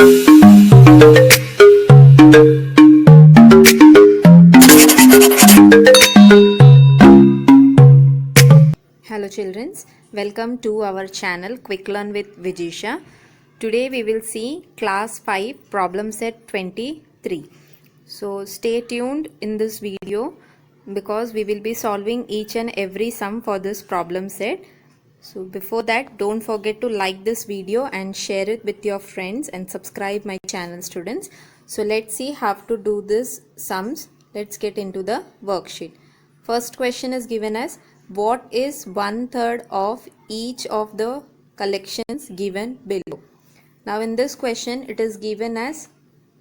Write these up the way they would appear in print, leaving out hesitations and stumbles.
Hello children, welcome to our channel Quick Learn with Vijisha. Today we will see class 5 problem set 23. So stay tuned in this video because we will be solving each and every sum for this problem set. So before that, don't forget to like this video and share it with your friends and subscribe my channel, students. So let's see how to do this sums. Let's get into the worksheet. First question is given as what is 1/3 of each of the collections given below. Now in this question it is given as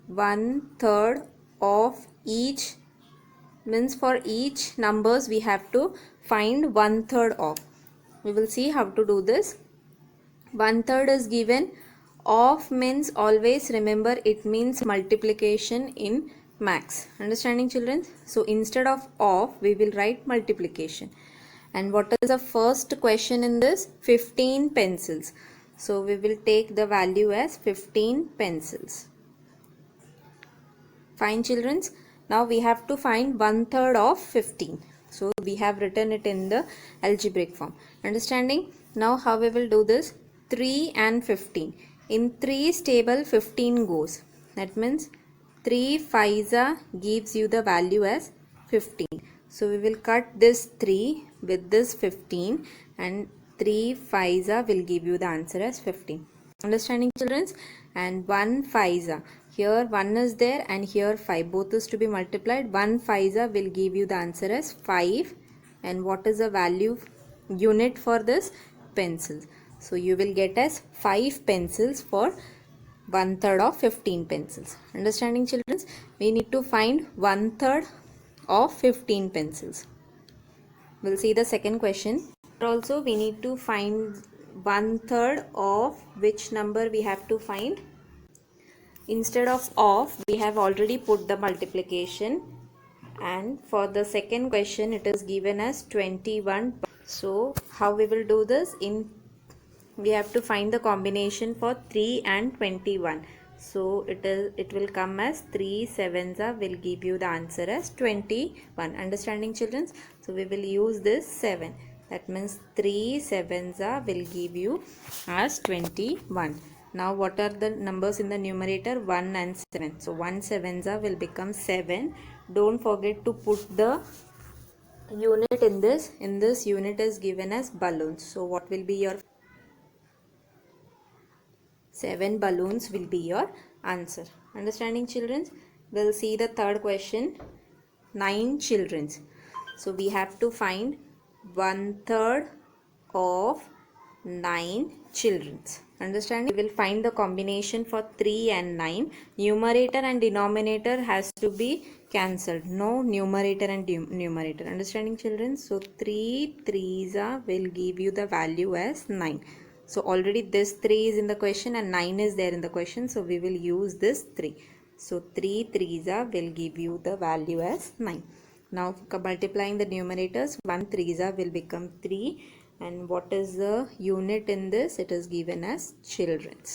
1/3 of each, means for each numbers we have to find 1/3 of. We will see how to do this. 1/3 is given. Of means always remember it means multiplication in max. Understanding children? So instead of we will write multiplication. And what is the first question in this? 15 pencils. So we will take the value as 15 pencils. Fine children. Now we have to find 1/3 of 15. So we have written it in the algebraic form. Understanding? Now how we will do this? 3 and 15. In 3's table 15 goes. That means 3 5s gives you the value as 15. So we will cut this 3 with this 15 and 3 5s will give you the answer as 15. Understanding children? And 1 5s. Here 1 is there and here 5. Both is to be multiplied. 1 5s will give you the answer as 5. And what is the value unit for this? Pencils. So you will get as 5 pencils for 1/3 of 15 pencils. Understanding children? We need to find 1/3 of 15 pencils. We'll see the second question. Also we need to find 1/3 of which number we have to find. Instead of we have already put the multiplication, and for the second question it is given as 21. So how we will do this? We have to find the combination for 3 and 21. So it will come as 3 7s will give you the answer as 21. Understanding children? So we will use this 7. That means 3 7s will give you as 21. Now what are the numbers in the numerator? 1 and 7. So 1 7s will become 7. Don't forget to put the unit in this. In this unit is given as balloons. So what will be your 7 balloons will be your answer. Understanding children? We'll see the third question. 9 children. So we have to find 1/3 of 9 children. Understanding? We will find the combination for 3 and 9. Numerator and denominator has to be cancelled. No numerator and numerator. Understanding children? So 3 3s will give you the value as 9. So already this 3 is in the question and 9 is there in the question. So we will use this 3. So 3 3s will give you the value as 9. Now multiplying the numerators, 1 3s will become 3. And what is the unit in this? It is given as children's.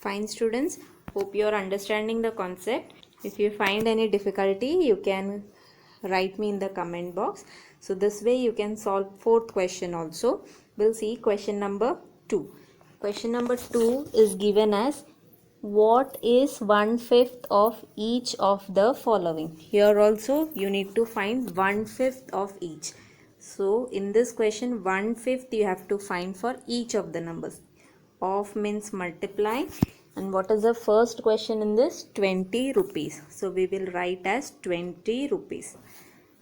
Fine students. Hope you are understanding the concept. If you find any difficulty, you can write me in the comment box. So this way you can solve fourth question also. We'll see question number 2. Question number 2 is given as what is 1/5 of each of the following. Here also you need to find 1/5 of each. So in this question 1/5 you have to find for each of the numbers. Of means multiply. And what is the first question in this? 20 rupees. So we will write as 20 rupees.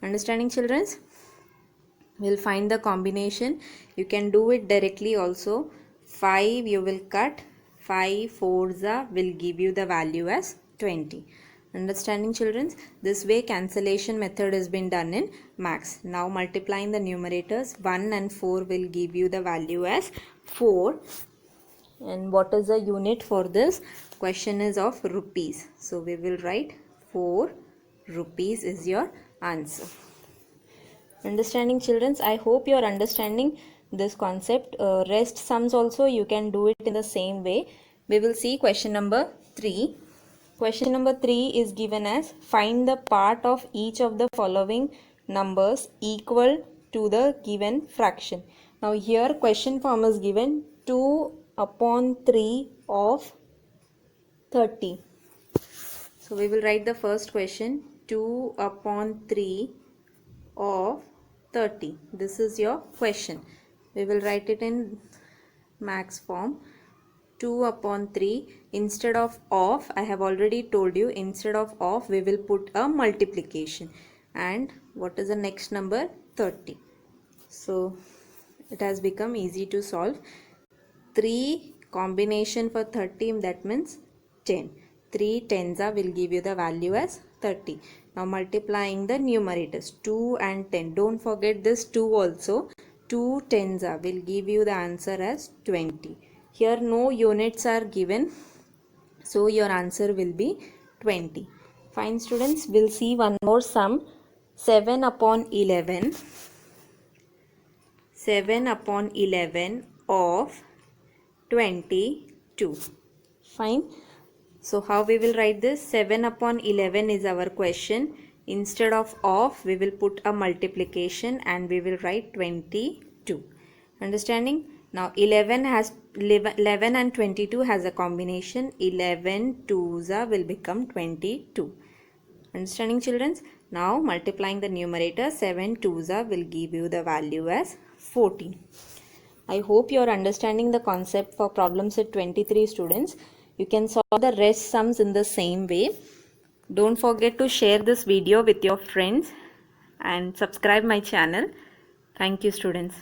Understanding children? We'll find the combination. You can do it directly also. 5 you will cut. 5 4s will give you the value as 20. Understanding children? This way cancellation method has been done in max. Now multiplying the numerators, 1 and 4 will give you the value as 4. And what is the unit for this? Question is of rupees. So we will write 4 rupees is your answer. Understanding children? I hope you are understanding this concept. Rest sums also you can do it in the same way. We will see question number 3. Question number 3 is given as find the part of each of the following numbers equal to the given fraction. Now here question form is given 2/3 of 30. So we will write the first question 2/3 of 30. This is your question. We will write it in max form. 2/3 instead of I have already told you, instead of we will put a multiplication. And what is the next number? 30. So it has become easy to solve. 3 combination for 30, that means 10. 3 tens will give you the value as 30. Now multiplying the numerators 2 and 10. Don't forget this 2 also. 2 tens will give you the answer as 20. Here no units are given, so your answer will be 20. Fine students, we'll see one more sum. 7/11. 7/11 of 22. Fine. So how we will write this? 7/11 is our question. Instead of we will put a multiplication and we will write 22. Understanding? Now 11 and 22 has a combination. 11 twos will become 22. Understanding children? Now multiplying the numerator, 7 twos will give you the value as 14. I hope you are understanding the concept for problem set 23 students. You can solve the rest sums in the same way. Don't forget to share this video with your friends and subscribe my channel. Thank you students.